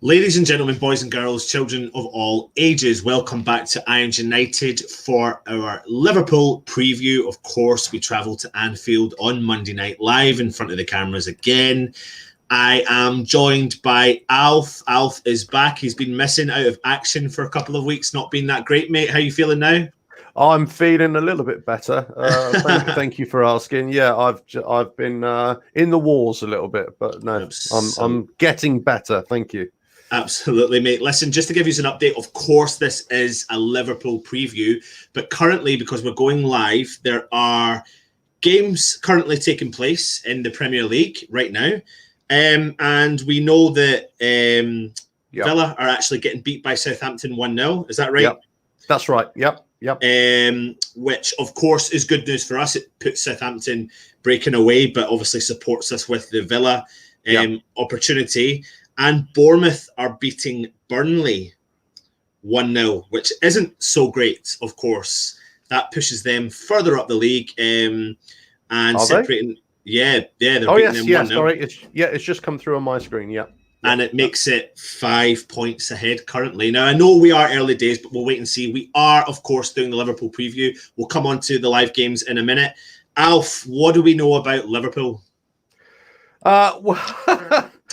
Ladies and gentlemen, boys and girls, children of all ages, welcome back to Irons United for our Liverpool preview. Of course, we travel to Anfield on Monday night live in front of the cameras again. I am joined by Alf. Alf is back. He's been missing out of action for a couple of weeks, not been that great, mate. How are you feeling now? I'm feeling a little bit better. Thank you for asking. Yeah, I've been in the wars a little bit, but no, I'm getting better. Thank you. Absolutely, mate. Listen, just to give you an update, of course, this is a Liverpool preview, but currently, because we're going live, there are games currently taking place in the Premier League right now. And we know that Villa are actually getting beat by Southampton 1-0. Is that right? Yep. That's right. Yep. Which, of course, is good news for us. It puts Southampton breaking away, but obviously supports us with the Villa opportunity. And Bournemouth are beating Burnley 1-0, which isn't so great, of course. That pushes them further up the league and separating. They're beating them 1-0. Sorry. It's just come through on my screen. Yeah. And it makes it 5 points ahead currently. Now, I know we are early days, but we'll wait and see. We are, of course, doing the Liverpool preview. We'll come on to the live games in a minute. Alf, what do we know about Liverpool?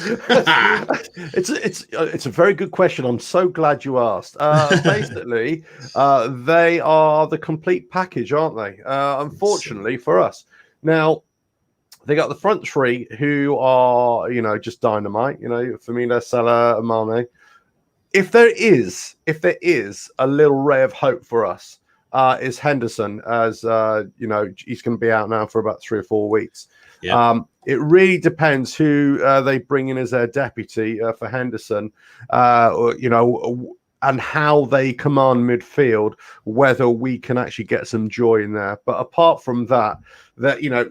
It's a very good question. I'm so glad you asked. Basically, they are the complete package, aren't they? Unfortunately for us. Now, they got the front three who are, just dynamite. Firmino, Salah, Mane. If there is a little ray of hope for us, is Henderson, as he's going to be out now for about 3 or 4 weeks. Yeah. It really depends who they bring in as their deputy for Henderson, and how they command midfield, whether we can actually get some joy in there. But apart from that, they're going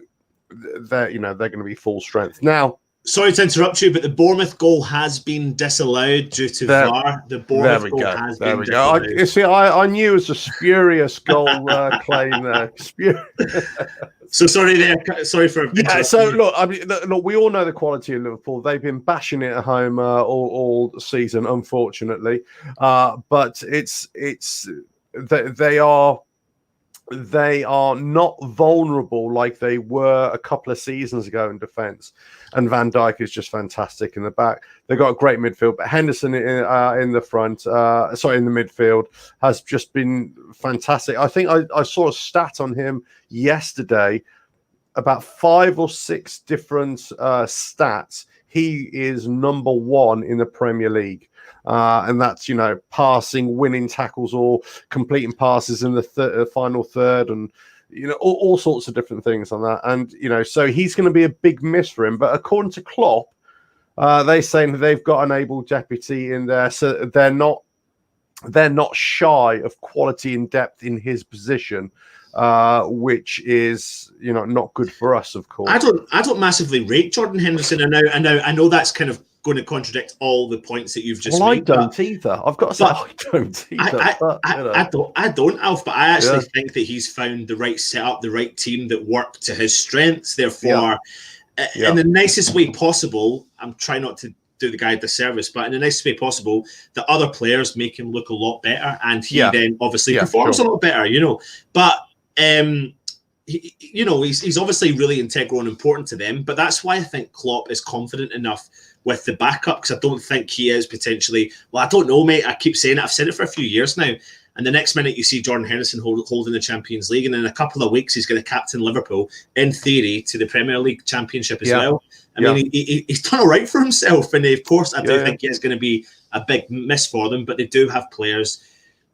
to be full strength. Now, sorry to interrupt you, but the Bournemouth goal has been disallowed due to VAR. The Bournemouth goal has been disallowed. I knew it was a spurious goal claim there. So sorry there. Sorry for. Yeah. So look, we all know the quality of Liverpool. They've been bashing it at home all season, unfortunately. But they are not vulnerable like they were a couple of seasons ago in defence. And Van Dijk is just fantastic in the back. They've got a great midfield, but Henderson in the front, in the midfield, has just been fantastic. I think I saw a stat on him yesterday, about 5 or 6 different stats. He is number 1 in the Premier League. And that's, passing, winning tackles, or completing passes in the final third, and, all sorts of different things on that. And, so he's going to be a big miss for him. But according to Klopp, they're saying they've got an able deputy in there. So they're not shy of quality and depth in his position, which is, not good for us, of course. I don't massively rate Jordan Henderson. I know that's kind of going to contradict all the points that you've just made. I don't either. I've got to say, I don't either. I don't, Alf, but I actually think that he's found the right setup, the right team that work to his strengths. Therefore, in the nicest way possible, I'm trying not to do the guy a disservice, but in the nicest way possible, the other players make him look a lot better, and he then obviously performs a lot better, But he's obviously really integral and important to them. But that's why I think Klopp is confident enough with the backup, because I don't think he is potentially. Well, I don't know, mate. I keep saying it. I've said it for a few years now. And the next minute you see Jordan Henderson holding the Champions League, and in a couple of weeks he's going to captain Liverpool, in theory, to the Premier League Championship as well. I mean, he's done all right for himself, and of course I do think it's going to be a big miss for them. But they do have players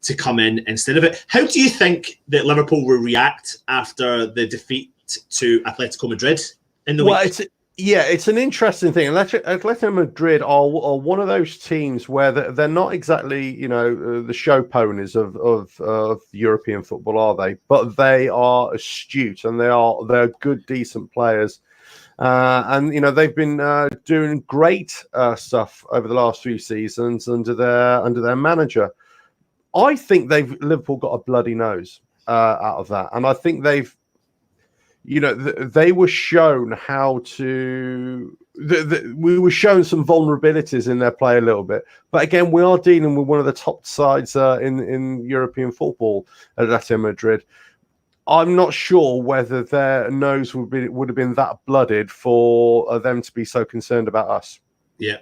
to come in instead of it. How do you think that Liverpool will react after the defeat to Atletico Madrid in the week? It's an interesting thing. Atletico Madrid are one of those teams where they're not exactly, the show ponies of European football, are they? But they are astute, and they're good, decent players. And they've been doing great stuff over the last few seasons under their manager. I think Liverpool got a bloody nose out of that, and I think they were shown how to we were showing some vulnerabilities in their play a little bit. But again, we are dealing with one of the top sides in European football, Atletico Madrid. I'm not sure whether their nose would have been that blooded for them to be so concerned about us. Yeah.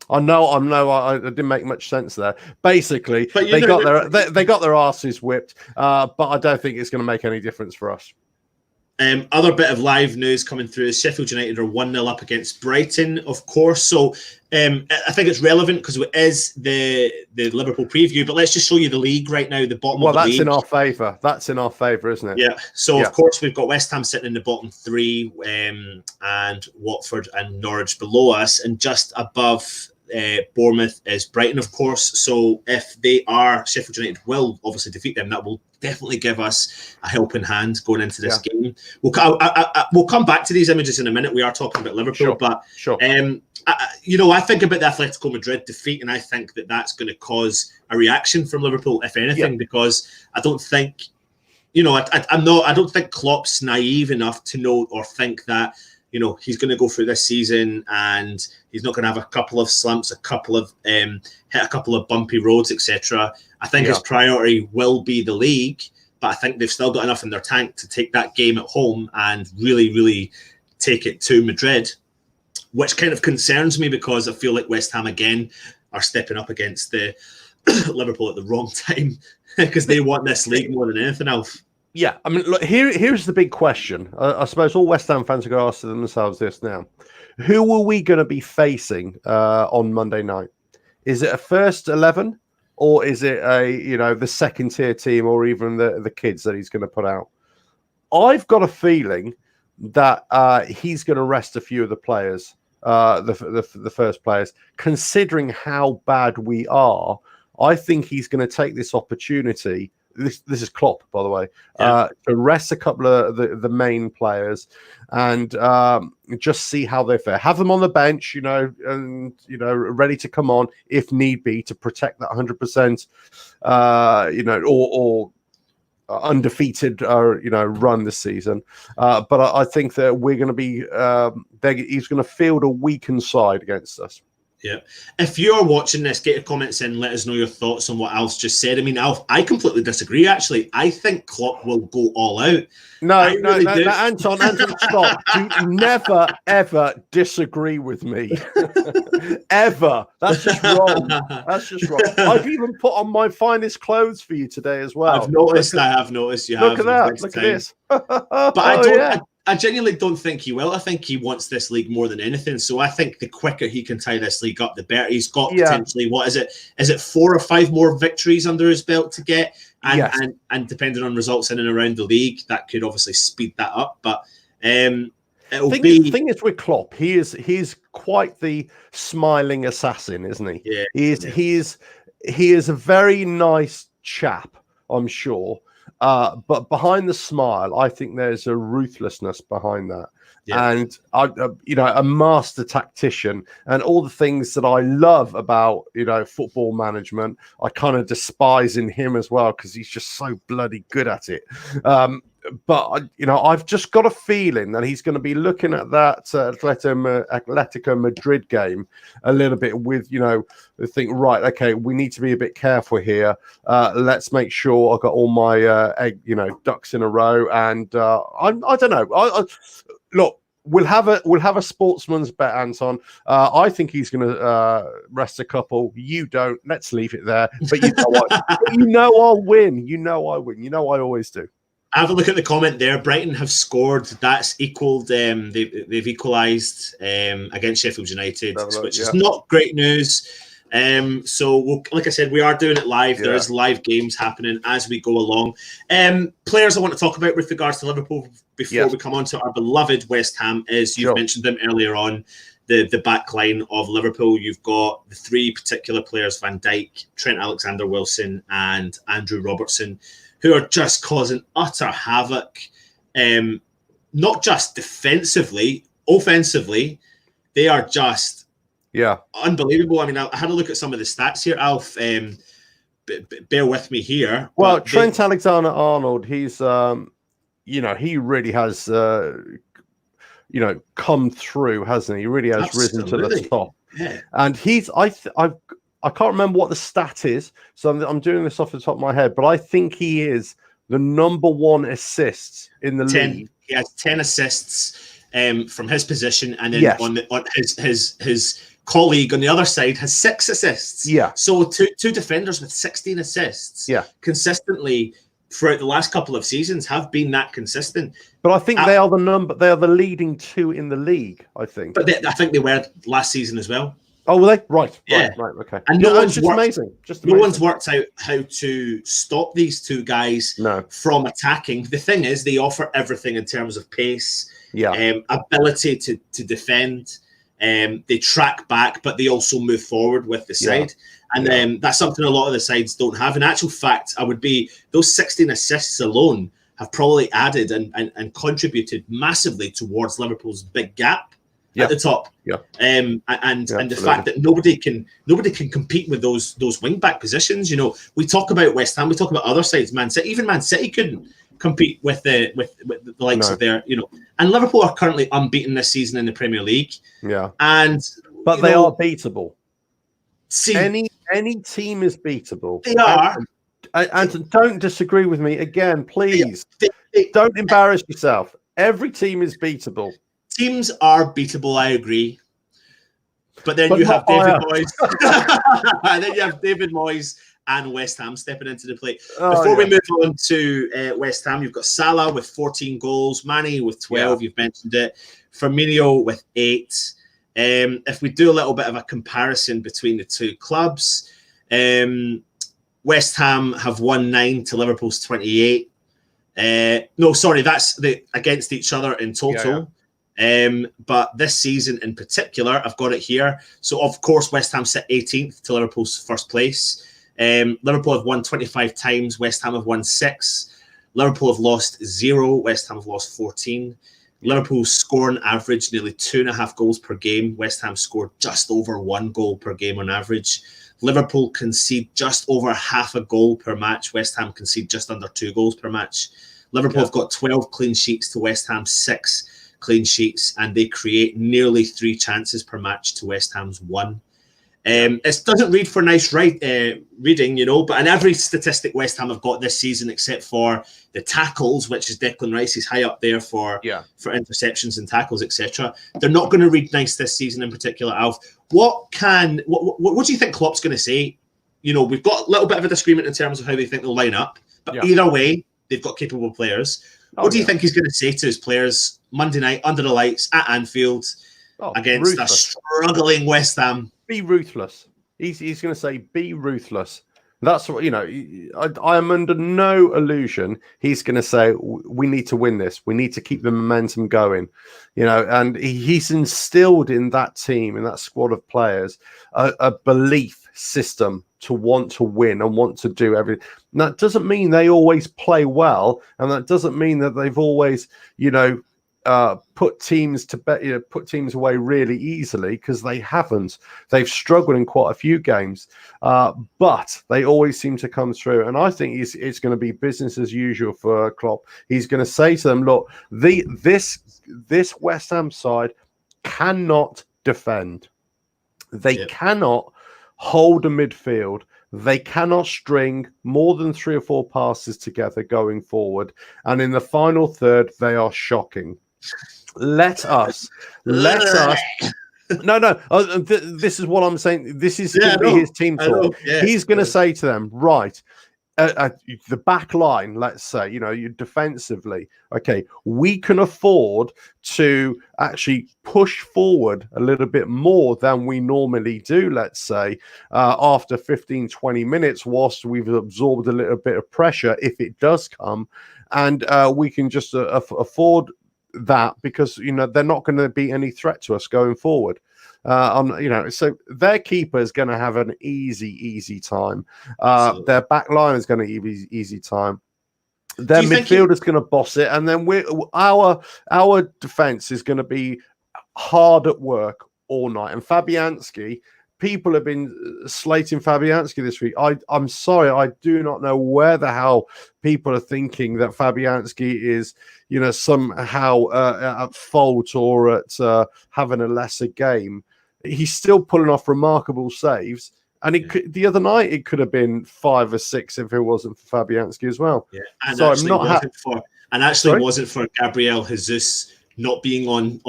I didn't make much sense there. Basically, but they got their asses whipped, but I don't think it's going to make any difference for us. Other bit of live news coming through is Sheffield United are 1-0 up against Brighton, of course. So I think it's relevant because it is the Liverpool preview. But let's just show you the league right now, the bottom of the league. Well, that's in our favour. That's in our favour, isn't it? Yeah. So, of course, we've got West Ham sitting in the bottom three and Watford and Norwich below us. And just above Bournemouth is Brighton, of course. So if they are, Sheffield United will obviously defeat them. That will definitely give us a helping hand going into this game. We'll come back to these images in a minute. We are talking about Liverpool, but I think about the Atletico Madrid defeat, and I think that that's going to cause a reaction from Liverpool, if anything, because I don't think, I don't think Klopp's naive enough to know or think that, he's going to go through this season and he's not going to have a couple of slumps, hit a couple of bumpy roads, etc. I think his priority will be the league, but I think they've still got enough in their tank to take that game at home and really, really take it to Madrid, which kind of concerns me because I feel like West Ham again are stepping up against the Liverpool at the wrong time because they want this league more than anything else. Yeah, I mean, look, here's the big question. I suppose all West Ham fans are going to ask themselves this now. Who are we going to be facing on Monday night? Is it a first 11 or is it the second tier team or even the kids that he's going to put out? I've got a feeling that he's going to rest a few of the players, the first players, considering how bad we are. I think he's going to take this opportunity. This is Klopp, by the way, to rest a couple of the main players and just see how they fare. Have them on the bench, and ready to come on if need be to protect that 100%, or undefeated, run this season. But I think that we're going to be. He's going to field a weakened side against us. Yeah. If you're watching this, get your comments in. Let us know your thoughts on what Alf just said. I mean, Alf, I completely disagree, actually. I think Klopp will go all out. No, Anton, stop. Do never, ever disagree with me. Ever. That's just wrong. I've even put on my finest clothes for you today as well. I have noticed you have. Look at that. Look at this. But I genuinely don't think he will. I think he wants this league more than anything. So I think the quicker he can tie this league up, the better. He's got potentially, what is it? Is it 4 or 5 more victories under his belt to get? And depending on results in and around the league, that could obviously speed that up. But the thing is with Klopp, he's quite the smiling assassin, isn't he? Yeah. He is a very nice chap, I'm sure. But behind the smile, I think there's a ruthlessness behind that. Yeah. And a master tactician, and all the things that I love about football management, I kind of despise in him as well because he's just so bloody good at it. But I've just got a feeling that he's going to be looking at that Atletico Madrid game a little bit with think, right, okay, we need to be a bit careful here. Let's make sure I've got all my ducks in a row. And I don't know. Look, we'll have a sportsman's bet, Anton. I think he's going to rest a couple. You don't. Let's leave it there. But I'll win. I win. I always do. Have a look at the comment there. Brighton have scored. That's equalled. They've equalised against Sheffield United, which is not great news. So like I said, we are doing it live. There is live games happening as we go along. Players I want to talk about with regards to Liverpool before we come on to our beloved West Ham is you've mentioned them earlier on. The back line of Liverpool, you've got the 3 particular players, Van Dijk, Trent Alexander-Wilson and Andrew Robertson, who are just causing utter havoc, not just defensively, offensively. They are just unbelievable. I mean, I had a look at some of the stats here, Alf. Bear with me here. Well, Trent Alexander-Arnold, he's, he really has come through, hasn't he? He really has risen to the top. Yeah. And I can't remember what the stat is, so I'm doing this off the top of my head, but I think he is the number one assists in the league. He has 10 assists from his position, and then on his colleague on the other side has 6 assists. Yeah. So two defenders with 16 assists. Yeah. Consistently throughout the last couple of seasons have been that consistent. But I think they are the leading 2 in the league, I think. But I think they were last season as well. Oh, were they? Right. Yeah. Right. Okay. And no one's worked out how to stop these 2 guys from attacking. The thing is, they offer everything in terms of pace, ability to defend. They track back, but they also move forward with the side. And that's something a lot of the sides don't have. In actual fact, those 16 assists alone have probably added and contributed massively towards Liverpool's big gap at the top. And the fact that nobody can compete with those wing back positions. We talk about West Ham, we talk about other sides, Man City. Even Man City couldn't compete with the likes of their, and Liverpool are currently unbeaten this season in the Premier League. Yeah. But they are beatable. See, any team is beatable. They are. And don't disagree with me again, please. Don't embarrass yourself. Every team is beatable. Teams are beatable, I agree. But then you have David Moyes. And then you have David Moyes and West Ham stepping into the play. Before we move on to West Ham, you've got Salah with 14 goals, Mane with 12, you've mentioned it, Firmino with 8. If we do a little bit of a comparison between the 2 clubs, West Ham have won 9 to Liverpool's 28. No, sorry, that's against each other in total. But this season in particular, I've got it here. So, of course, West Ham sit 18th to Liverpool's first place. Liverpool have won 25 times. West Ham have won 6. Liverpool have lost 0. West Ham have lost 14. Liverpool's scoring average nearly 2.5 goals per game. West Ham scored just over 1 goal per game on average. Liverpool concede just over half a goal per match. West Ham concede just under 2 goals per match. Liverpool have got 12 clean sheets to West Ham's 6 clean sheets, and they create nearly 3 chances per match to West Ham's 1. It doesn't read for nice reading, but in every statistic West Ham have got this season, except for the tackles, which is Declan Rice, is high up there for interceptions and tackles, etc. They're not going to read nice this season in particular, Alf. What do you think Klopp's going to say? We've got a little bit of a disagreement in terms of how they think they'll line up, but either way, they've got capable players. What do you think he's going to say to his players Monday night under the lights at Anfield against a struggling West Ham? Be ruthless. He's going to say, be ruthless. That's what, I am under no illusion he's going to say, we need to win this. We need to keep the momentum going, and he's instilled in that team, in that squad of players, a belief system to want to win and want to do everything. And that doesn't mean they always play well. And that doesn't mean that they've always, put teams away really easily, because they haven't. They've struggled in quite a few games, but they always seem to come through. And I think it's going to be business as usual for Klopp. He's going to say to them, look, this West Ham side cannot defend. They cannot hold a midfield. They cannot string more than 3 or 4 passes together going forward. And in the final third, they are shocking. Let us. No. This is what I'm saying. This is going to be his team talk. He's going to say to them, right, the back line, let's say, you defensively, okay, we can afford to actually push forward a little bit more than we normally do, let's say, after 15, 20 minutes, whilst we've absorbed a little bit of pressure, if it does come, and we can just afford that, because they're not going to be any threat to us going forward. So their keeper is going to have an easy time. Their back line is going to have an easy time. Their midfield is going to boss it, and then our defense is going to be hard at work all night. And Fabianski people have been slating Fabianski this week. I'm sorry, I do not know where the hell people are thinking that Fabianski is, somehow at fault or at having a lesser game. He's still pulling off remarkable saves. And the other night, it could have been 5 or 6 if it wasn't for Fabianski as well. Yeah, and so actually wasn't for Gabriel Jesus not being on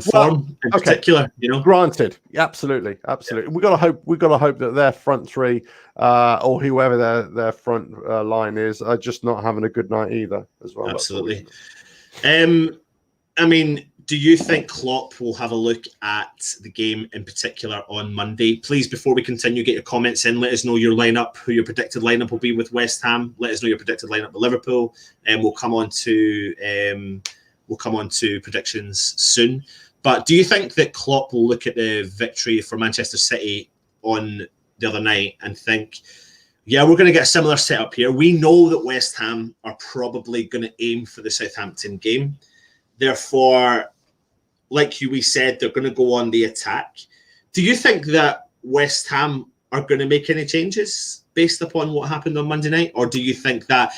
form in particular. Granted, absolutely. Yeah. We got to hope that their front three or whoever their front line is are just not having a good night either as well. Absolutely. Do you think Klopp will have a look at the game in particular on Monday? Please, before we continue, get your comments in. Let us know your lineup, who your predicted lineup will be with West Ham. Let us know your predicted lineup with Liverpool, and we'll come on to predictions soon. But do you think that Klopp will look at the victory for Manchester City on the other night and think, yeah, we're going to get a similar setup here. We know that West Ham are probably going to aim for the Southampton game. Therefore, like we said, they're going to go on the attack. Do you think that West Ham are going to make any changes based upon what happened on Monday night? Or do you think that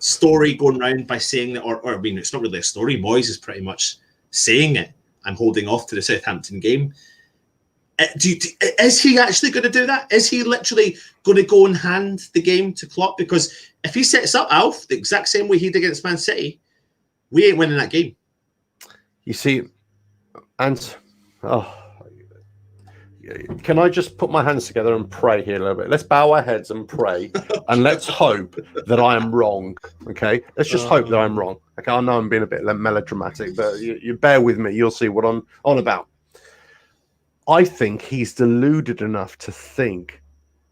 story going around by saying that, it's not really a story. Moyes is pretty much saying it. I'm holding off to the Southampton game. Is he actually going to do that? Is he literally going to go and hand the game to Klopp? Because if he sets up Alf the exact same way he did against Man City, we ain't winning that game. You see, can I just put my hands together and pray here a little bit? Let's bow our heads and pray, and let's hope that I am wrong. Okay, let's just hope that I'm wrong. Okay, I know I'm being a bit melodramatic, but you bear with me. You'll see what I'm on about. I think he's deluded enough to think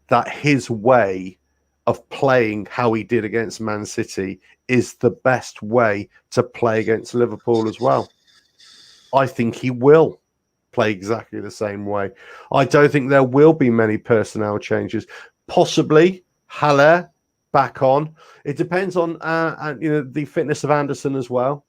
that his way of playing how he did against Man City is the best way to play against Liverpool as well. I think he will play exactly the same way. I don't think there will be many personnel changes. Possibly Haller back on. It depends on the fitness of Anderson as well.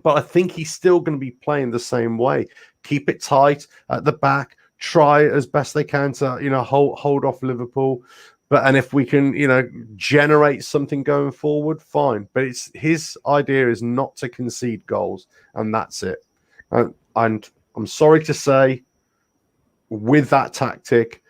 But I think he's still going to be playing the same way. Keep it tight at the back. Try as best they can to hold off Liverpool. And if we can generate something going forward, fine. But it's his idea is not to concede goals, and that's it. And I'm sorry to say, with that tactic,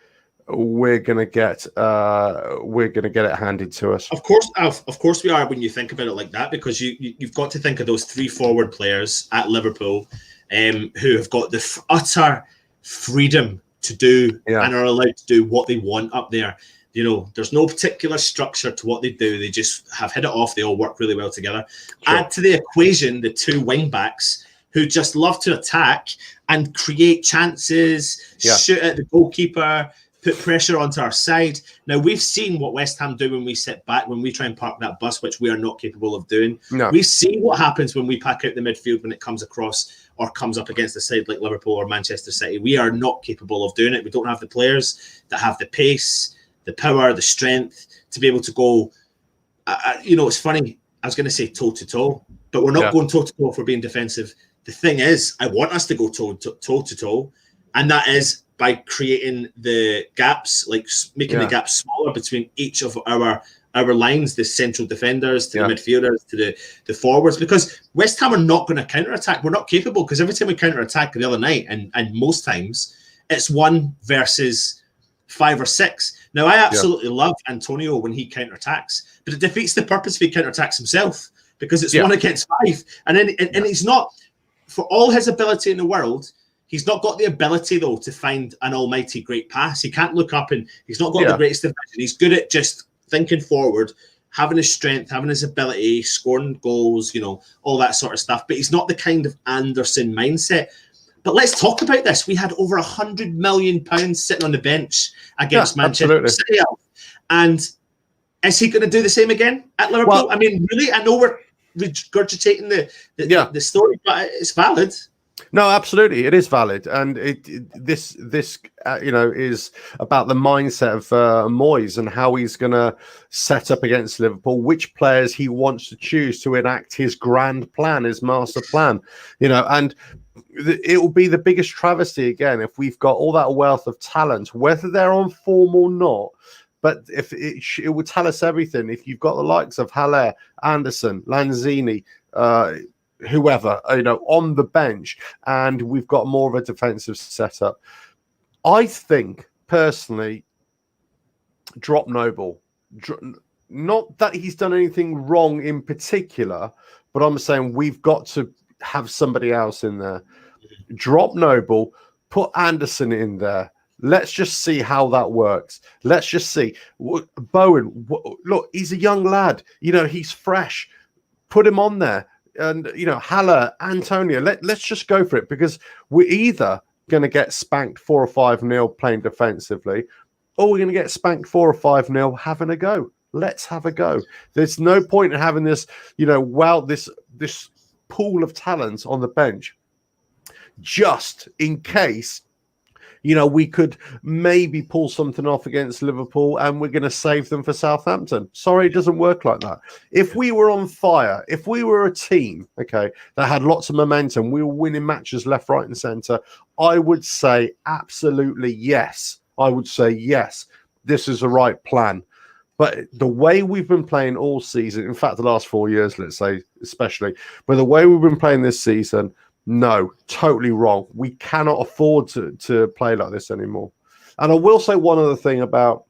we're gonna get it handed to us. Of course, Alf. Of course we are when you think about it like that, because you've got to think of those 3 forward players at Liverpool, who have got the utter freedom to do and are allowed to do what they want up there. There's no particular structure to what they do. They just have hit it off. They all work really well together. Sure. Add to the equation the 2 wing backs who just love to attack and create chances, shoot at the goalkeeper, put pressure onto our side. Now, we've seen what West Ham do when we sit back, when we try and park that bus, which we are not capable of doing. No. We've seen what happens when we pack out the midfield when it comes across or comes up against a side like Liverpool or Manchester City. We are not capable of doing it. We don't have the players that have the pace, the power, the strength to be able to go. It's funny. I was going to say toe-to-toe, but we're not going toe-to-toe if we're being defensive. The thing is, I want us to go toe-to-toe, and that is by creating the gaps, like making the gaps smaller between each of our lines, the central defenders, to the midfielders, to the forwards, because West Ham are not going to counter-attack. We're not capable, because every time we counter-attack the other night, and most times, it's 1 versus 5 or 6. Now, I absolutely love Antonio when he counter-attacks, but it defeats the purpose if he counter-attacks himself, because it's 1 against 5. And he's not, for all his ability in the world, he's not got the ability, though, to find an almighty great pass. He can't look up, and he's not got the greatest of vision. He's good at just thinking forward, having his strength, having his ability, scoring goals, all that sort of stuff. But he's not the kind of Anderson mindset. But let's talk about this. We had over £100 million sitting on the bench against Manchester City. And is he going to do the same again at Liverpool? Well, I mean, really? I know we're regurgitating the story, but it's valid. No, absolutely, it is valid, and this is about the mindset of Moyes and how he's going to set up against Liverpool, which players he wants to choose to enact his grand plan, his master plan, and it will be the biggest travesty again if we've got all that wealth of talent, whether they're on form or not. But if it would tell us everything. If you've got the likes of Haller, Anderson, Lanzini, whoever, on the bench, and we've got more of a defensive setup, I think personally, drop Noble. Not that he's done anything wrong in particular, but I'm saying we've got to have somebody else in there. Drop Noble, put Anderson in there. Let's just see how that works. Let's just see. Bowen, look, he's a young lad. He's fresh. Put him on there. And, Haller, Antonio, let's just go for it, because we're either going to get spanked 4 or 5-0 playing defensively, or we're going to get spanked 4 or 5-0 having a go. Let's have a go. There's no point in having this, this pool of talent on the bench just in case, we could maybe pull something off against Liverpool and we're going to save them for Southampton. Sorry, it doesn't work like that. If we were on fire, if we were a team, that had lots of momentum, we were winning matches left, right, and centre, I would say absolutely yes. I would say yes, this is the right plan. But the way we've been playing all season, in fact, the last 4 years, let's say, especially, but the way we've been playing this season, no, totally wrong. We cannot afford to play like this anymore. And I will say one other thing about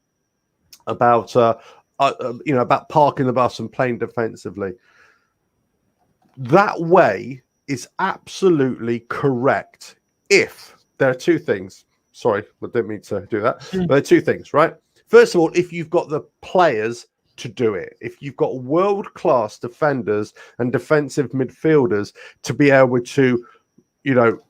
parking the bus and playing defensively. That way is absolutely correct. If there are two things. Sorry, I didn't mean to do that. But there are two things, right? First of all, if you've got the players to do it, if you've got world-class defenders and defensive midfielders to be able to,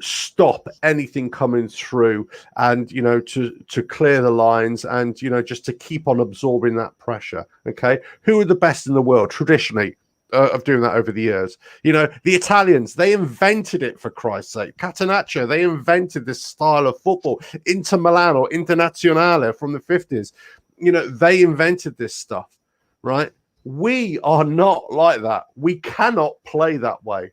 stop anything coming through and, to clear the lines and, just to keep on absorbing that pressure, okay? Who are the best in the world traditionally of doing that over the years? The Italians, they invented it, for Christ's sake. Catenaccio, they invented this style of football. Inter Milan or Internazionale from the 50s, they invented this stuff. Right? We are not like that. We cannot play that way.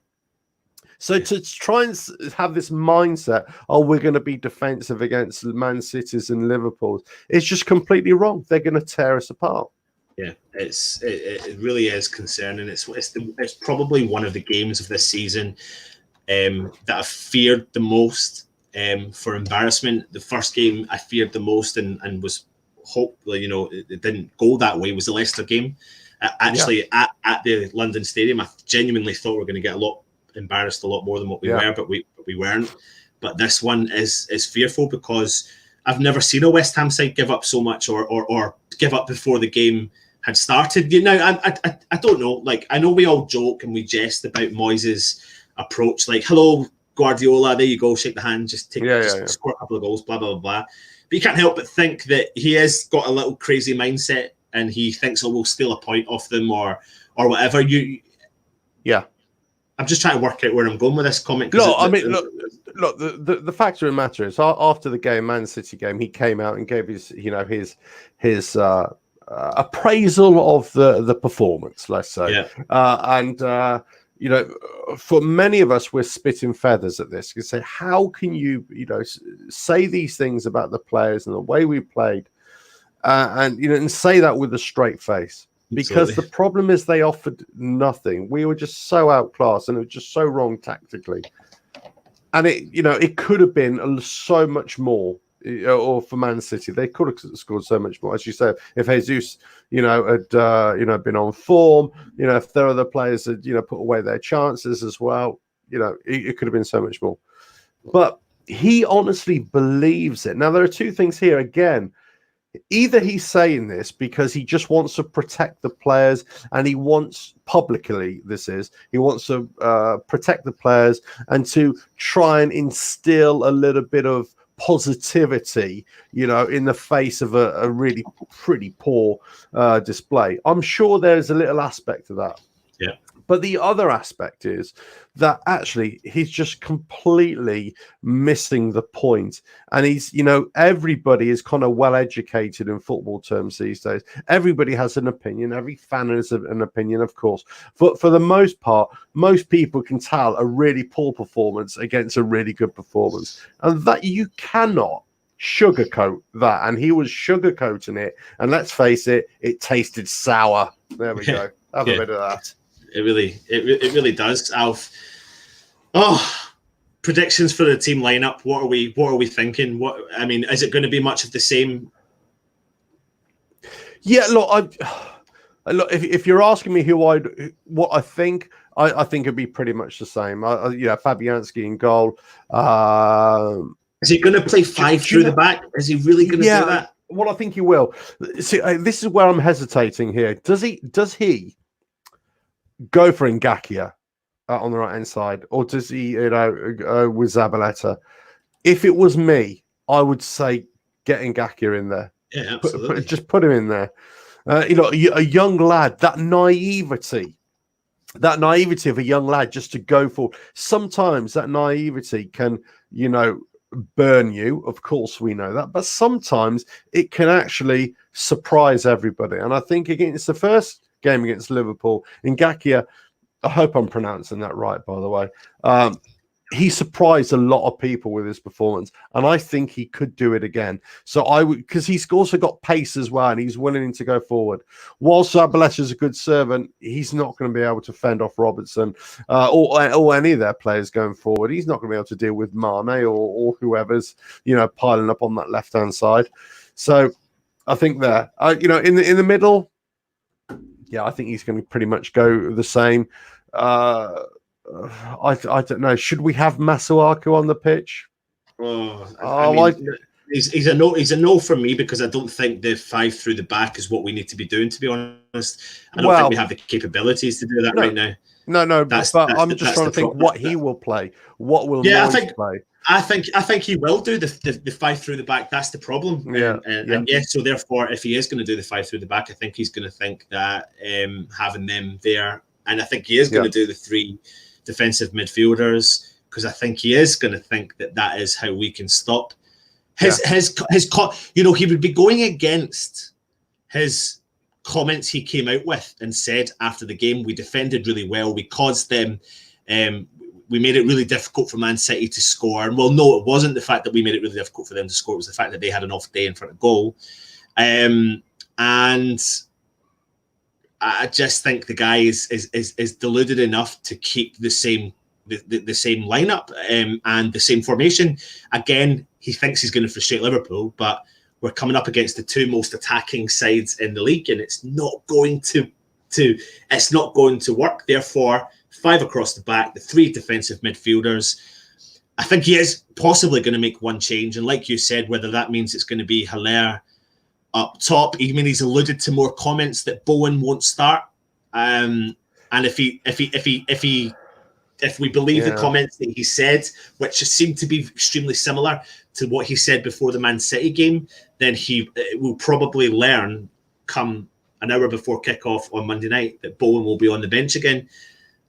So to try and have this mindset, we're going to be defensive against Man Cities and Liverpool, it's just completely wrong. They're going to tear us apart. Yeah, it really is concerning. It's probably one of the games of this season that I've feared the most for embarrassment. The first game I feared the most and was hopefully, it didn't go that way, was the Leicester game. At the London Stadium, I genuinely thought we were going to get embarrassed a lot more than what we were, but we weren't. But this one is fearful, because I've never seen a West Ham side give up so much or give up before the game had started. I don't know. Like, I know we all joke and we jest about Moyes' approach, like, hello, Guardiola, there you go, shake the hand, just score a couple of goals, blah, blah, blah, blah. But you can't help but think that he has got a little crazy mindset and he thinks, we'll steal a point off them or whatever. I'm just trying to work out where I'm going with this comment. No, look, the fact of the matter is, after the game, Man City game, he came out and gave his appraisal of the performance, let's say. For many of us, we're spitting feathers at this. You say, how can you, say these things about the players and the way we played, and say that with a straight face? Because Absolutely. The problem is they offered nothing. We were just so outclassed, and it was just so wrong tactically. And it could have been so much more. Or for Man City, they could have scored so much more. As you said, if Jesus, had been on form, if there are other players that put away their chances as well, it could have been so much more. But he honestly believes it. Now there are two things here again. Either he's saying this because he just wants to protect the players, and he wants publicly, he wants to protect the players and to try and instill a little bit of positivity, in the face of a really pretty poor display. I'm sure there's a little aspect of that. Yeah. But the other aspect is that actually he's just completely missing the point. And he's, everybody is kind of well educated in football terms these days. Everybody has an opinion. Every fan has an opinion, of course. But for the most part, most people can tell a really poor performance against a really good performance. And that you cannot sugarcoat that. And he was sugarcoating it. And let's face it, it tasted sour. There we go. Have a bit of that. It really does, Alf. Oh, predictions for the team lineup. What are we thinking? Is it going to be much of the same? Yeah, look, if you're asking me what I think it'd be pretty much the same. Fabianski in goal. Is he going to play 5 through the back? Is he really going to do that? Well, I think he will. See, this is where I'm hesitating here. Does he go for Ngakia on the right hand side, or does he, with Zabaletta? If it was me, I would say get Ngakia in there. Yeah, absolutely. Just put him in there. A young lad, that naivety of a young lad just to go for. Sometimes that naivety can, burn you. Of course, we know that, but sometimes it can actually surprise everybody. And I think against the first game against Liverpool, Ngakia, I hope I'm pronouncing that right, by the way. He surprised a lot of people with his performance, and I think he could do it again. So I would, because he's also got pace as well, and he's willing to go forward. Whilst Zabaleta is a good servant, he's not going to be able to fend off Robertson or any of their players going forward. He's not going to be able to deal with Mane or whoever's piling up on that left hand side. So I think there, in the middle. Yeah, I think he's going to pretty much go the same. I don't know. Should we have Masuaku on the pitch? He's a no for me, because I don't think the 5 through the back is what we need to be doing, to be honest. I don't think we have the capabilities to do that right now. No, I'm just trying to think what he will play. What will Moyes play? I think he will do the 5 through the back. That's the problem. So therefore, if he is going to do the 5 through the back, I think he's going to think that having them there, and I think he is going to do the 3 defensive midfielders, because I think he is going to think that is how we can stop his. He would be going against his comments he came out with and said after the game. We defended really well. We caused them. We made it really difficult for Man City to score. Well, no, it wasn't the fact that we made it really difficult for them to score. It was the fact that they had an off day in front of goal. And I just think the guy is deluded enough to keep the same lineup and the same formation. Again, he thinks he's going to frustrate Liverpool, but we're coming up against the 2 most attacking sides in the league, and it's not going to work. Therefore, 5 across the back, the 3 defensive midfielders. I think he is possibly going to make one change, and like you said, whether that means it's going to be Haller up top. He's alluded to more comments that Bowen won't start, and if we believe the comments that he said, which seemed to be extremely similar to what he said before the Man City game, then he will probably learn come an hour before kickoff on Monday night that Bowen will be on the bench again.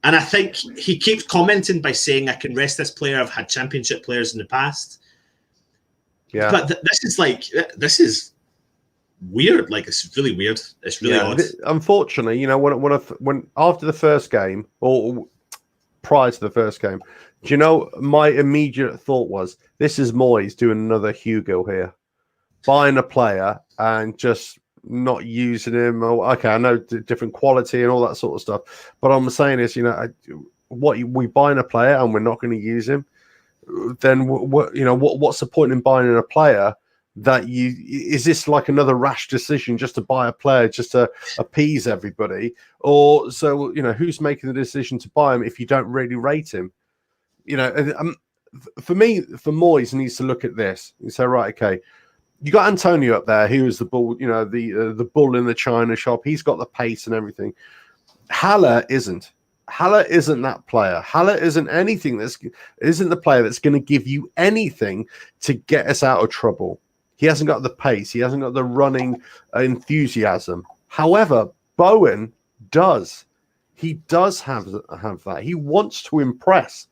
And I think he keeps commenting by saying, I can rest this player. I've had championship players in the past. Yeah. But this is weird. Like, it's really weird. It's really odd. Unfortunately, when after the first game or prior to the first game, do you know, my immediate thought was, this is Moyes doing another Hugo here, buying a player and just not using him. Okay, I know different quality and all that sort of stuff, but I'm saying is, we buying a player and we're not going to use him, then what's the point in buying a player that is this like another rash decision just to buy a player just to appease everybody? Or so, who's making the decision to buy him if you don't really rate him? For me, for Moyes needs to look at this and say, right, okay, you got Antonio up there, who is the bull, the bull in the china shop. He's got the pace and everything. Haller isn't. Haller isn't that player. Haller isn't anything isn't the player that's going to give you anything to get us out of trouble. He hasn't got the pace. He hasn't got the running enthusiasm. However, Bowen does. He does have that. He wants to impress.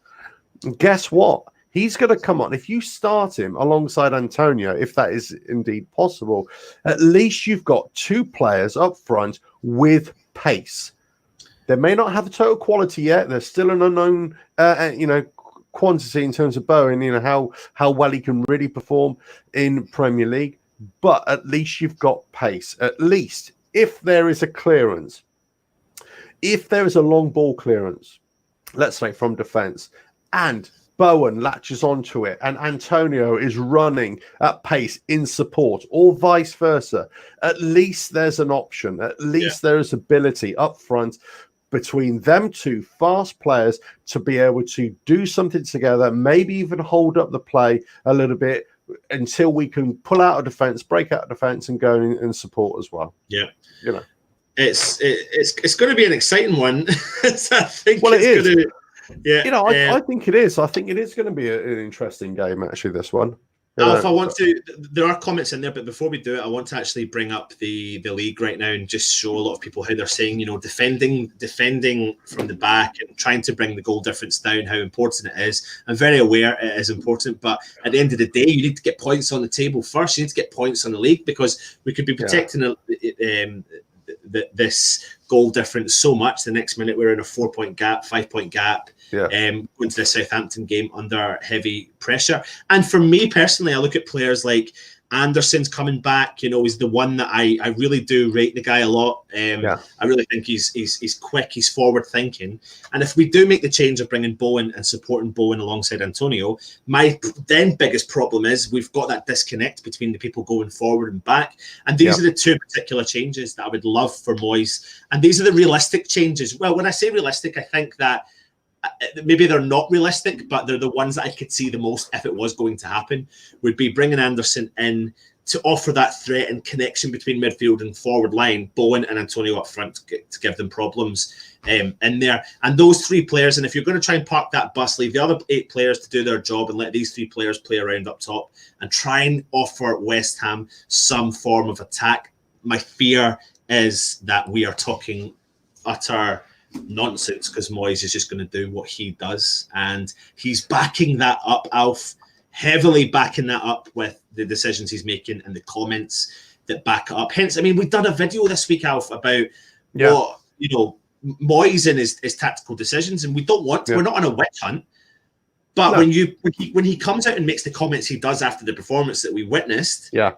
And guess what? He's going to come on. If you start him alongside Antonio, if that is indeed possible, at least you've got two players up front with pace. They may not have the total quality yet. There's still an unknown, quantity in terms of Bowen. How well he can really perform in Premier League. But at least you've got pace. At least if there is a clearance, if there is a long ball clearance, let's say from defence, and Bowen latches onto it and Antonio is running at pace in support, or vice versa, at least there's an option. At least there is ability up front between them two fast players to be able to do something together, maybe even hold up the play a little bit until we can pull out of defence, break out of defence, and go in and support as well. Yeah. It's going to be an exciting one. I think it is. Yeah, I think it is. I think it is going to be an interesting game, actually, this one. Alf, I want to. There are comments in there, but before we do it, I want to actually bring up the league right now and just show a lot of people how they're saying, defending from the back and trying to bring the goal difference down, how important it is. I'm very aware it is important, but at the end of the day, you need to get points on the table first. You need to get points on the league, because we could be protecting this goal difference so much. The next minute we're in a 4-point gap, 5-point gap, going to the Southampton game under heavy pressure. And for me personally, I look at players like Anderson's coming back. He's the one that I really do rate the guy a lot. I really think he's quick, he's forward thinking. And if we do make the change of bringing Bowen and supporting Bowen alongside Antonio, my then biggest problem is we've got that disconnect between the people going forward and back. And these are the two particular changes that I would love for Moyes. And these are the realistic changes. Well, when I say realistic, I think that maybe they're not realistic, but they're the ones that I could see the most if it was going to happen, would be bringing Anderson in to offer that threat and connection between midfield and forward line, Bowen and Antonio up front to give them problems in there. And those three players, and if you're going to try and park that bus, leave the other 8 players to do their job and let these 3 players play around up top and try and offer West Ham some form of attack. My fear is that we are talking utter nonsense, because Moyes is just going to do what he does, and he's backing that up, Alf, heavily backing that up with the decisions he's making and the comments that back it up. Hence, we've done a video this week, Alf, about what Moyes and his tactical decisions, and we don't want to, we're not on a witch hunt, but when he comes out and makes the comments he does after the performance that we witnessed, you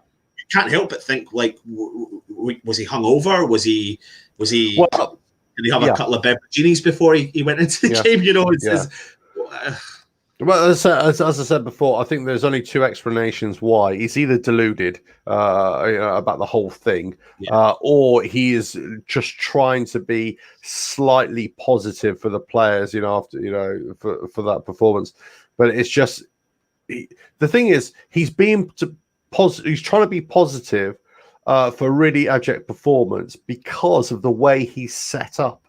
can't help but think, like, was he hungover? Was he did he have a couple of beverages before he went into the game? Well, as I said before, I think there's only 2 explanations why. He's either deluded about the whole thing, or he is just trying to be slightly positive for the players, after for that performance. But it's just the thing is, he's being positive. He's trying to be positive for really abject performance because of the way he's set up.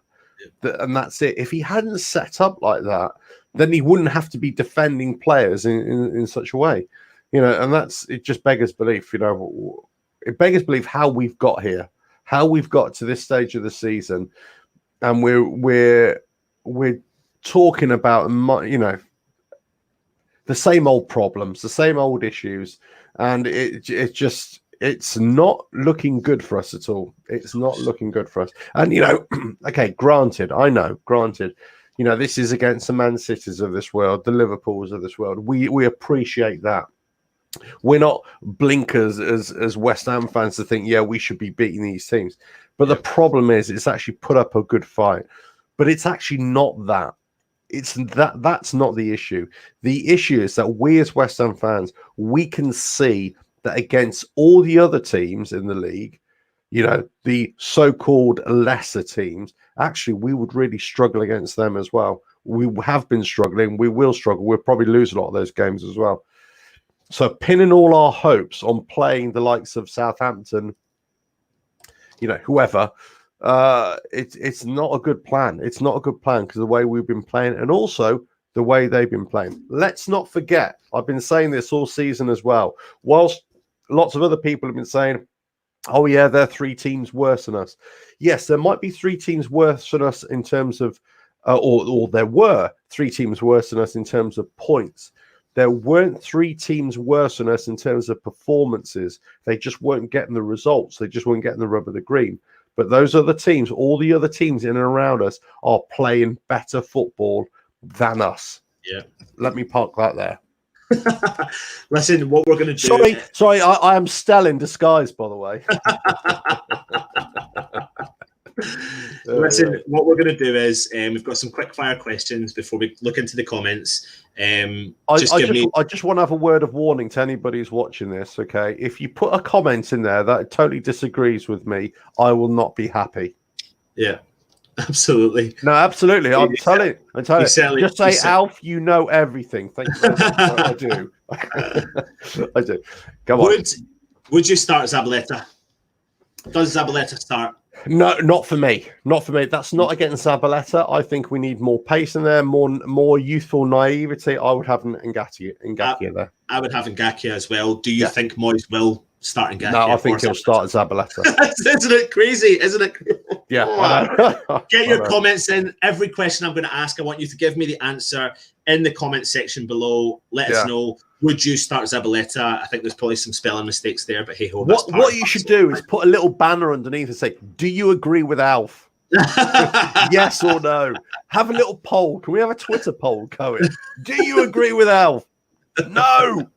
And that's it. If he hadn't set up like that, then he wouldn't have to be defending players in such a way. And it just beggars belief. It beggars belief how we've got here, how we've got to this stage of the season. And we're talking about, the same old problems, the same old issues. And it's not looking good for us at all. It's not looking good for us. And, okay, granted, this is against the Man Cities of this world, the Liverpools of this world. We appreciate that. We're not blinkers as West Ham fans to think, we should be beating these teams. But the problem is it's actually put up a good fight. But it's actually not that. That's not the issue. The issue is that we as West Ham fans, we can see that against all the other teams in the league, the so-called lesser teams, actually we would really struggle against them as well. We have been struggling. We will struggle. We'll probably lose a lot of those games as well. So pinning all our hopes on playing the likes of Southampton, whoever, it's not a good plan. It's not a good plan because of the way we've been playing and also the way they've been playing. Let's not forget, I've been saying this all season as well, whilst lots of other people have been saying, Oh yeah, there are 3 teams worse than us. Yes, there might be 3 teams worse than us in terms of, or there were 3 teams worse than us in terms of points. There weren't 3 teams worse than us in terms of performances. They just weren't getting the results. They just weren't getting the rub of the green. But those other teams, all the other teams in and around us, are playing better football than us. Yeah. Let me park that there. Listen, what we're going to do... Sorry, I am Stell in disguise, by the way. Listen, what we're going to do is we've got some quick fire questions before we look into the comments. I just want to have a word of warning to anybody who's watching this, okay? If you put a comment in there that totally disagrees with me, I will not be happy. Yeah, absolutely. No, absolutely. I'm telling you. Just say, Alf, you know everything. Thank you very much. I do. I do. Come on. Would you start Zabaletta? Does Zabaletta start? No, not for me. Not for me. That's not against Zabaletta. I think we need more pace in there, more youthful naivety. I would have Ngakia there. I would have Ngakia as well. Do you think Moyes will start Ngakia? No, I think he'll start Zabaletta. Isn't it crazy? Isn't it? Yeah. Get your comments in. Every question I'm going to ask, I want you to give me the answer in the comment section below. Let us know. Would you start Zabaletta? I think there's probably some spelling mistakes there, but hey ho. What you should do is put a little banner underneath and say, "Do you agree with Alf? Yes or no?" Have a little poll. Can we have a Twitter poll going? Do you agree with Alf? No.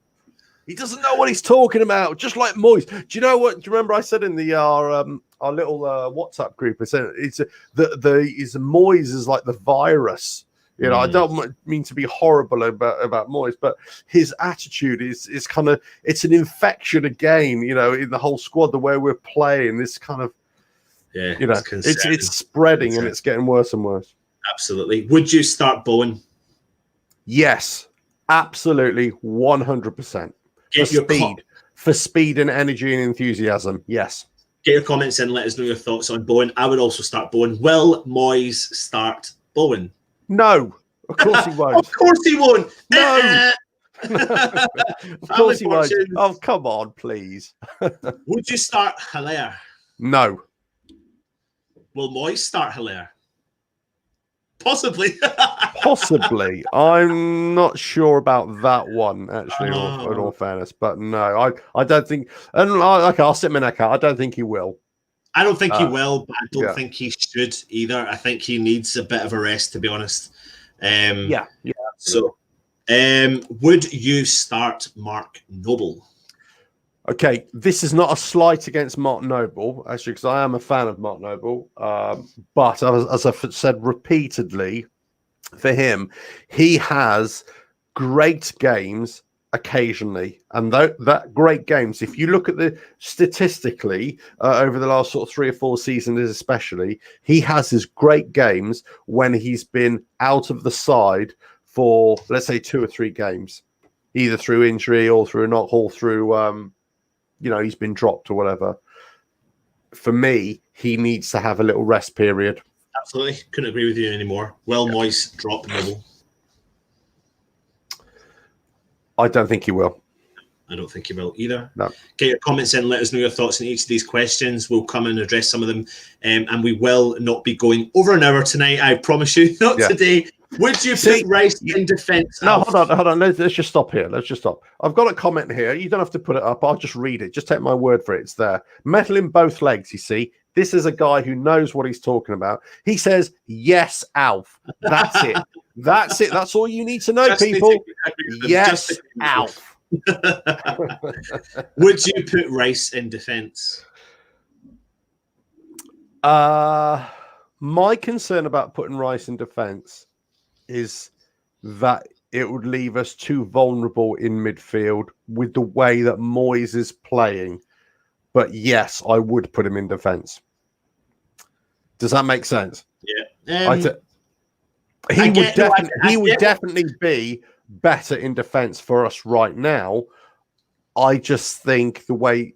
He doesn't know what he's talking about. Just like Moyes. Do you know what? Do you remember I said in our little WhatsApp group? I said Moyes is like the virus. You know, I don't mean to be horrible about Moyes, but his attitude is kind of, it's an infection again, you know, in the whole squad, the way we're playing, this kind of, you know, it's spreading and it's getting worse and worse. Absolutely. Would you start Bowen? Yes, absolutely, 100%. For speed and energy and enthusiasm, yes. Get your comments in, let us know your thoughts on Bowen. I would also start Bowen. Will Moyes start Bowen? No, of course he won't. Of course he won't. No. Of course he won't. Oh, come on, please. Would you start Haller? No. Will Moyes start Haller? Possibly. Possibly. I'm not sure about that one, actually, in all fairness. But no, I don't think... Okay, I'll sit my neck out. I don't think he will. I don't think he will, but I don't think he should either. I think he needs a bit of a rest, to be honest. So, would you start Mark Noble? Okay, this is not a slight against Mark Noble, actually, because I am a fan of Mark Noble. But as I've said repeatedly, for him, he has great games occasionally, and that great games, if you look at the statistically over the last sort of 3 or 4 seasons especially, he has his great games when he's been out of the side for, let's say, 2 or 3 games, either through injury or through a knock or through he's been dropped or whatever. For me, he needs to have a little rest period. Absolutely, couldn't agree with you anymore. Will Moyes drop Noble? I don't think he will. I don't think he will either. No. Get your comments in. Let us know your thoughts on each of these questions. We'll come and address some of them. And we will not be going over an hour tonight. I promise you. Not today. Would you put Rice in defence? No, hold on. Let's just stop here. Let's just stop. I've got a comment here. You don't have to put it up. I'll just read it. Just take my word for it. It's there. Metal in both legs, you see. This is a guy who knows what he's talking about. He says, yes, Alf. That's it. That's it. That's all you need to know, people. Yes, Alf. Would you put Rice in defence? My concern about putting Rice in defence is that it would leave us too vulnerable in midfield with the way that Moyes is playing. But yes, I would put him in defence. Does that make sense? Yeah. He would definitely be better in defence for us right now. I just think the way,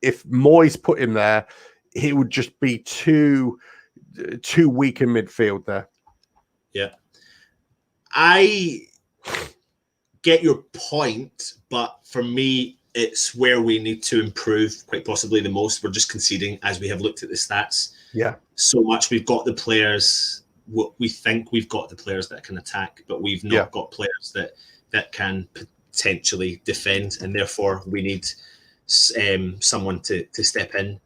if Moyes put him there, he would just be too weak in midfield there. Yeah. I get your point, but for me, it's where we need to improve quite possibly the most. We're just conceding as we have looked at the stats. Yeah. So much. We've got the players. We think we've got the players that can attack, but we've not got players that can potentially defend, and therefore we need someone to step in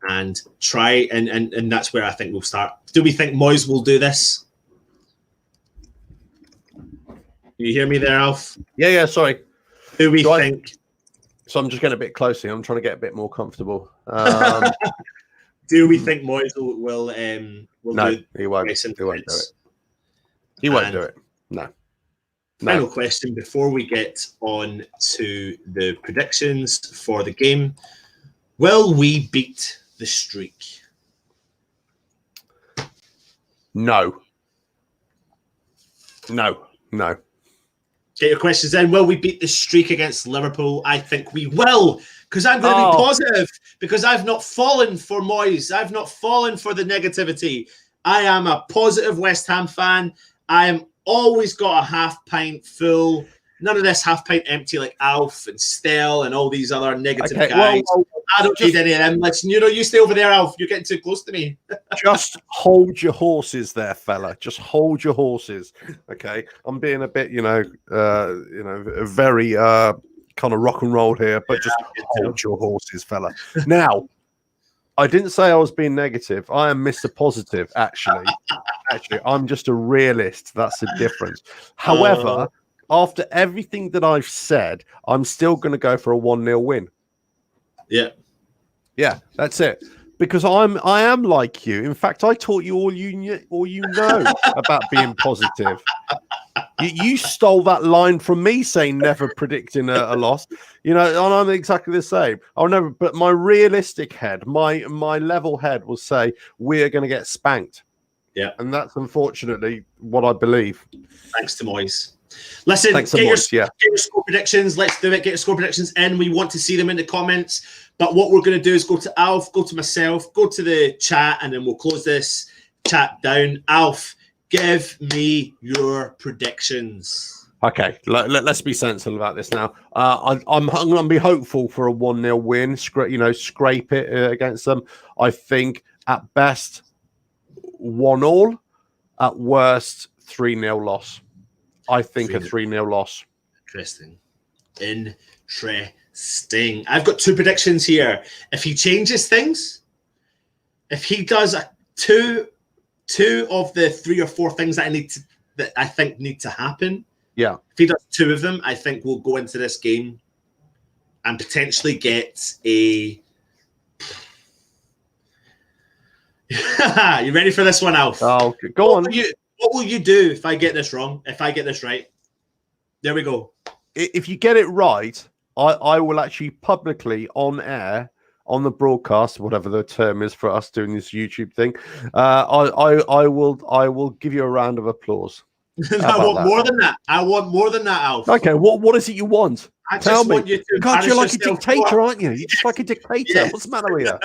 and try. And that's where I think we'll start. Do we think Moyes will do this? You hear me there, Alf? Yeah, sorry. Do we think... So I'm just getting a bit closer. I'm trying to get a bit more comfortable. Do we think Moyes will no, do he won't. He won't do it. He won't do it. No. Final question before we get on to the predictions for the game. Will we beat the streak? No. Get your questions in. Will we beat the streak against Liverpool? I think we will, because I'm going to be positive, because I've not fallen for Moyes. I've not fallen for the negativity. I am a positive West Ham fan. I am always got a half pint full. None of this half pint empty like Alf and Stell and all these other negative guys. Well, I don't need any of them. Listen, you stay over there, Alf. You're getting too close to me. Just hold your horses there, fella. Just hold your horses. Okay. I'm being a bit, very kind of rock and roll here, but just hold your horses, fella. Now, I didn't say I was being negative. I am Mr. Positive, actually. I'm just a realist. That's the difference. However, after everything that I've said, I'm still going to go for a 1-0 win. Yeah, that's it. Because I am like you. In fact, I taught you all you know about being positive. You stole that line from me saying never predicting a loss. And I'm exactly the same. I'll never. But my realistic head, my level head, will say we're going to get spanked. Yeah, and that's unfortunately what I believe. Thanks to Moyes. Listen, get your score predictions. Let's do it. Get your score predictions in. We want to see them in the comments. But what we're going to do is go to Alf, go to myself, go to the chat, and then we'll close this chat down. Alf, give me your predictions. Okay, let's be sensible about this now. I'm going to be hopeful for a 1-0 win. Scrape it against them. I think at best 1-1, at worst 3-0 loss. I think a 3-0 loss. Interesting. I've got two predictions here. If he changes things, if he does two of the 3 or 4 things that I think need to happen, if he does 2 of them, I think we'll go into this game and potentially get a. You ready for this one, Alf? Oh, go on. What will you do if I get this wrong? If I get this right? There we go. If you get it right, I will actually publicly on air, on the broadcast, whatever the term is for us doing this YouTube thing, I will give you a round of applause. I want more than that. I want more than that, Alf. Okay, what is it you want? Tell me. God, you're like a dictator, aren't you? You're just like a dictator. Yes. What's the matter with you?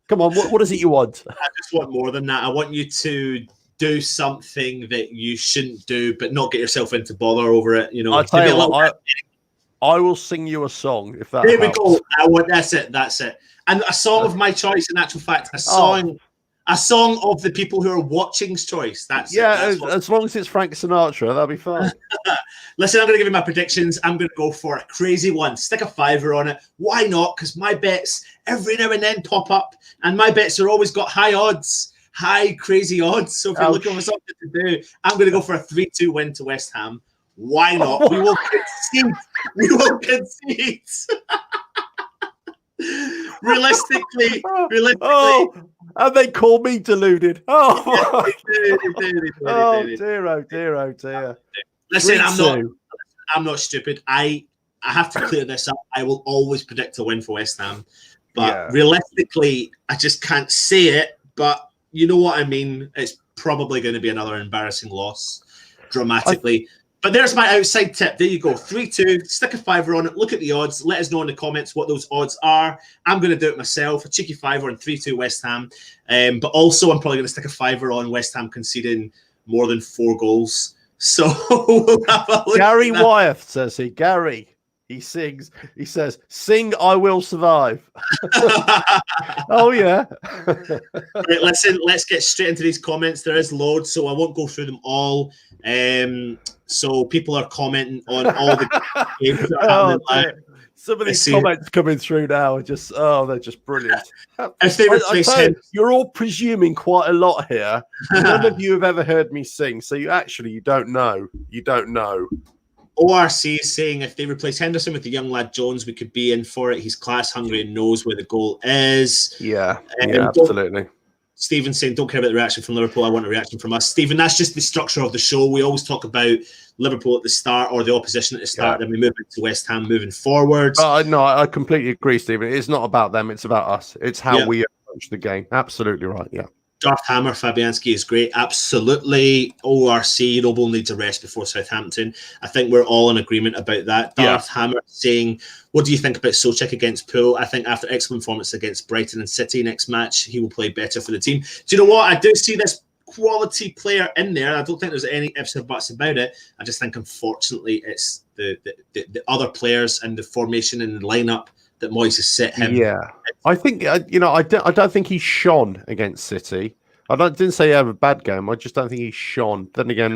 Come on, what is it you want? I just want more than that. I want you to do something that you shouldn't do, but not get yourself into bother over it. I'll tell you what, I will sing you a song if that. There we go. That's it. And a song of my choice. In actual fact, a song of the people who are watching's choice. That's as long as it's Frank Sinatra, that'll be fine. Listen, I'm going to give you my predictions. I'm going to go for a crazy one. Stick a $5 on it. Why not? Because my bets every now and then pop up, and my bets are always got high odds. High, crazy odds. So if you're looking for something to do, I'm going to go for a 3-2 win to West Ham. Why not? We will concede. Realistically. And they call me deluded. Oh, dear. Listen, I'm not stupid. I have to clear this up. I will always predict a win for West Ham. But realistically, I just can't say it. But you know what I mean? It's probably going to be another embarrassing loss dramatically. But there's my outside tip. There you go. 3-2. Stick a $5 on it. Look at the odds. Let us know in the comments what those odds are. I'm going to do it myself. A cheeky $5 on 3-2 West Ham. But also, I'm probably going to stick a $5 on West Ham conceding more than 4 goals. So we'll have a look. Gary Wyeth says he. Gary. He sings. He says, "Sing, I will survive." Oh yeah. Right, listen, let's get straight into these comments. There is loads, so I won't go through them all. So people are commenting on all the games that are happening live. Some of these comments coming through now are just, they're just brilliant. If they replace him, you're all presuming quite a lot here. None of you have ever heard me sing, so you don't know. You don't know. ORC is saying if they replace Henderson with the young lad Jones, we could be in for it. He's class hungry and knows where the goal is. Yeah, absolutely. Stephen saying, don't care about the reaction from Liverpool. I want a reaction from us. Stephen, that's just the structure of the show. We always talk about Liverpool at the start or the opposition at the start. Then we move into West Ham moving forwards. No, I completely agree, Stephen. It's not about them. It's about us. It's how we approach the game. Absolutely right. Yeah. Darth Hammer, Fabianski is great. Absolutely. ORC, Noble needs a rest before Southampton. I think we're all in agreement about that. Darth Hammer saying, what do you think about Soucek against Poole? I think after excellent performance against Brighton and City next match, he will play better for the team. Do you know what? I do see this quality player in there. I don't think there's any ifs or buts about it. I just think, unfortunately, it's the other players and the formation and the lineup that Moyes has set him. Yeah, I think I don't think he shone against City. Didn't say he had a bad game. I just don't think he shone. Then again,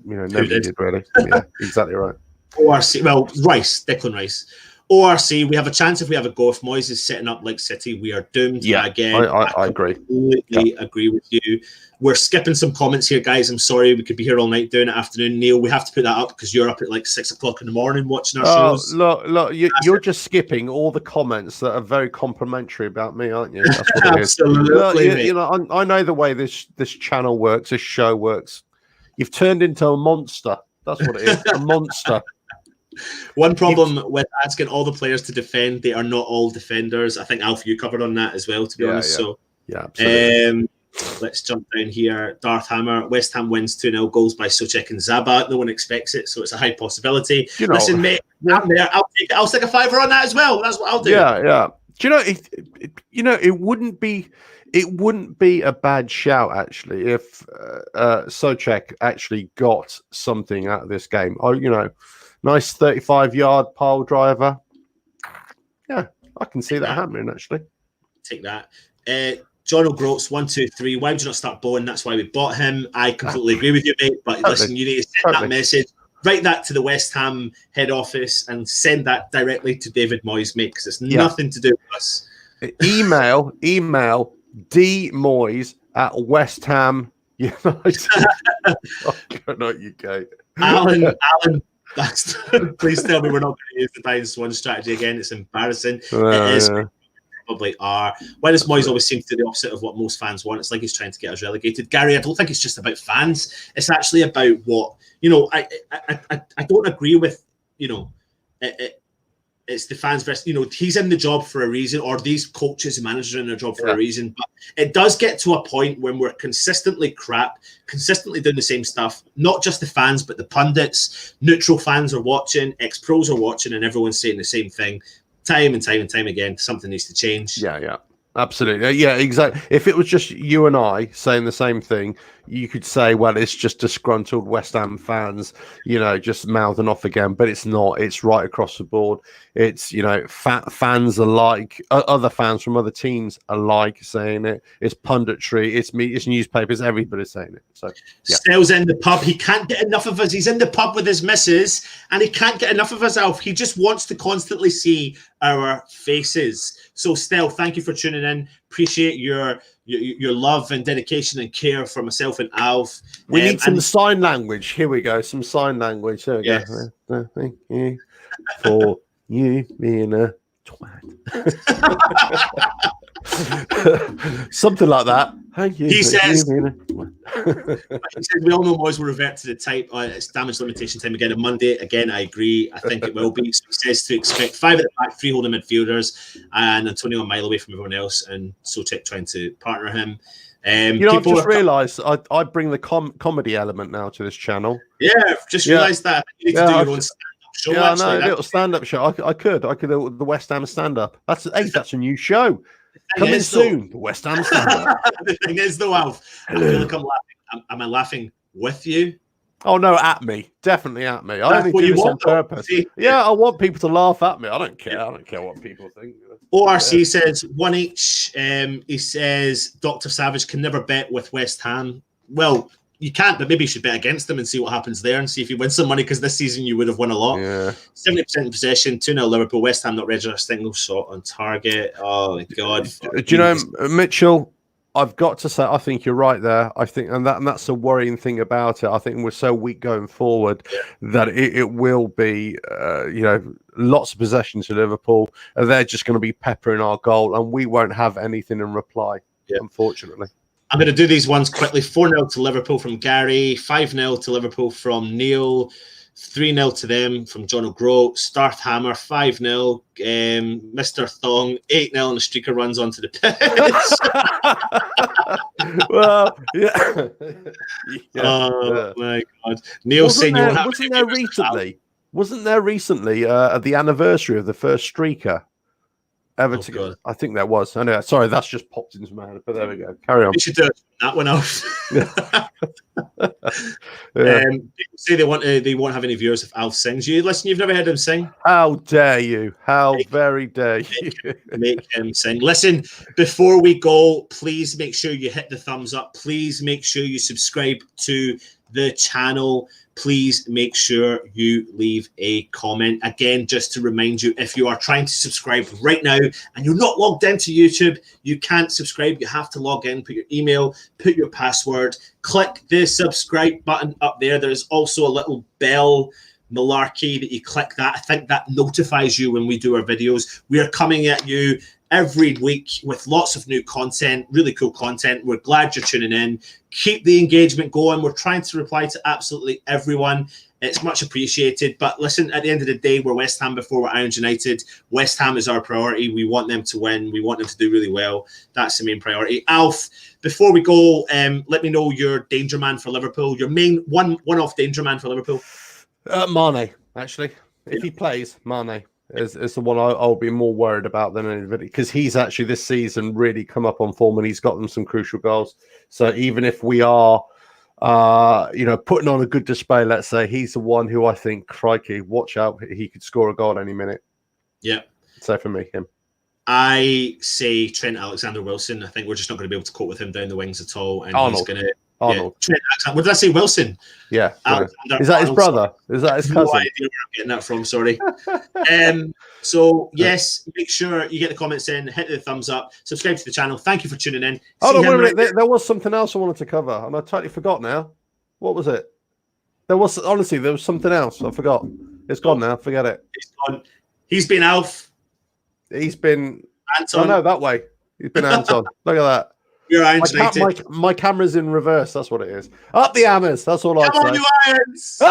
nobody did really. Yeah, exactly right. ORC, well, Declan Rice. ORC, we have a chance if we have a go. If Moyes is setting up like City, we are doomed. Yeah, again, I agree. Completely agree with you. We're skipping some comments here, guys. I'm sorry. We could be here all night doing it afternoon. Neil, we have to put that up because you're up at like 6 o'clock in the morning watching our shows. Look, you're just skipping all the comments that are very complimentary about me, aren't you? That's what it is. Absolutely. I know the way this channel works, this show works. You've turned into a monster. That's what it is, a monster. One problem with asking all the players to defend, they are not all defenders. I think, Alf, you covered on that as well, to be honest. Yeah. So, absolutely. Let's jump down here. Darth Hammer, West Ham wins 2-0, goals by Soucek and Zaba. No one expects it, so it's a high possibility. Listen, mate, I'm there. I'll take it. I'll stick a fiver on that as well. That's what I'll do. Yeah. Do you know, it wouldn't be a bad shout, actually, if Soucek actually got something out of this game. Nice 35-yard pile driver. Yeah, I can see that happening, actually. Take that. John O'Groats, 1, 2, 3. Why would you not start Bowen? That's why we bought him. I completely agree with you, mate. But listen, you need to send that message. Write that to the West Ham head office and send that directly to David Moyes, mate, because it's nothing to do with us. Email dmoyes@West Ham United. Not UK. Alan, please tell me we're not going to use the -1 strategy again. It's embarrassing. It is. Probably are. Why does Moyes always seem to do the opposite of what most fans want? It's like he's trying to get us relegated. Gary, I don't think it's just about fans. It's actually about what, I don't agree with, it's the fans versus, he's in the job for a reason, or these coaches and managers are in their job for a reason. But it does get to a point when we're consistently crap, consistently doing the same stuff. Not just the fans, but the pundits, neutral fans are watching, ex-pros are watching, and everyone's saying the same thing. Time and time again, something needs to change. Yeah, absolutely. Yeah, exactly. If it was just you and I saying the same thing, you could say, well, it's just disgruntled West Ham fans, just mouthing off again. But it's not. It's right across the board. It's, fans alike, other fans from other teams alike saying it. It's punditry. It's newspapers. Everybody's saying it. So, Snell's in the pub. He can't get enough of us. He's in the pub with his missus, and he can't get enough of us, Alf. He just wants to constantly see our faces. So, Snell, thank you for tuning in. Appreciate your love and dedication and care for myself and Alf. We need some sign language. Here we go. Some sign language. There we go. Thank you for you being a twat. Something like that. Thank you. He says, we all know Moyes will revert to the type. It's damage limitation time again on Monday. Again, I agree. I think it will be. So he says to expect 5 at the back, 3 holding midfielders, and Antonio a mile away from everyone else, and Soucek trying to partner him. I've just realised I bring the comedy element now to this channel. Yeah, I've just realised that. You need to do your own stand-up show. Yeah, a little stand-up show. I could do the West Ham stand-up. That's a new show. Coming soon, the West Ham stand-up. The thing is, though, Alf, I feel like I'm laughing. Am I laughing with you? Oh no, at me, definitely at me. I That's only what do you this on want, though. purpose. See? Yeah, I want people to laugh at me. I don't care. I don't care what people think. ORC says 1H. He says Dr. Savage can never bet with West Ham. Well, you can't, but maybe you should bet against them and see what happens there and see if you win some money, because this season you would have won a lot. Yeah. 70% possession, 2-0 Liverpool. West Ham not registered a single shot on target. Oh my God. Do you know, Mitchell? I've got to say, I think you're right there. I think, and that's the worrying thing about it. I think we're so weak going forward that it will be, lots of possession to Liverpool, and they're just going to be peppering our goal, and we won't have anything in reply, unfortunately. I'm going to do these ones quickly. 4-0 to Liverpool from Gary, 5-0 to Liverpool from Neil, 3-0 to them from John O'Groat, Starth Hammer, 5-0, Mr. Thong, 8-0, and the streaker runs onto the pitch. Well, yeah. My God. Neil saying you wasn't there recently at the anniversary of the first streaker ever to I think that was. Anyway, sorry, that's just popped into my head, but there we go. Carry on. We should do that one off. People say they won't have any viewers if Alf sings. Listen, you've never heard him sing. How dare you? How very dare you? Make him sing. Listen, before we go, please make sure you hit the thumbs up. Please make sure you subscribe to the channel. Please make sure you leave a comment. Again, just to remind you, if you are trying to subscribe right now and you're not logged into YouTube, you can't subscribe. You have to log in, put your email, put your password, click the subscribe button up there. There's also a little bell malarkey that you click that. I think that notifies you when we do our videos. We are coming at you every week with lots of new content, really cool content. We're glad you're tuning in. Keep the engagement going. We're trying to reply to absolutely everyone. It's much appreciated. But listen, at the end of the day, we're West Ham before we're Irons United. West Ham is our priority. We want them to win. We want them to do really well. That's the main priority. Alf, before we go, let me know your danger man for Liverpool. Your main one-off danger man for Liverpool. Mane, actually. If he plays, Mane is the one I'll be more worried about than anybody, because he's actually this season really come up on form and he's got them some crucial goals. So even if we are, putting on a good display, let's say, he's the one who I think, crikey, watch out, he could score a goal any minute. Yeah. So for me, him. I say Trent Alexander-Wilson. I think we're just not going to be able to cope with him down the wings at all. And Arnold. He's going to... Trent Alexander. What did I say? Wilson. Yeah. Is that his brother? Is that his cousin? No idea where I'm getting that from. Sorry. So yes, make sure you get the comments in, hit the thumbs up, subscribe to the channel. Thank you for tuning in. Oh no, wait a minute. There was something else I wanted to cover, and I totally forgot now. What was it? There was something else. I forgot. It's gone now. Forget it. It's gone. He's been Alf. He's been Anton. No, that way. He's been Anton. Look at that. You're my camera's in reverse. That's what it is. Up the hammers. That's all I say. Come on, you Irons!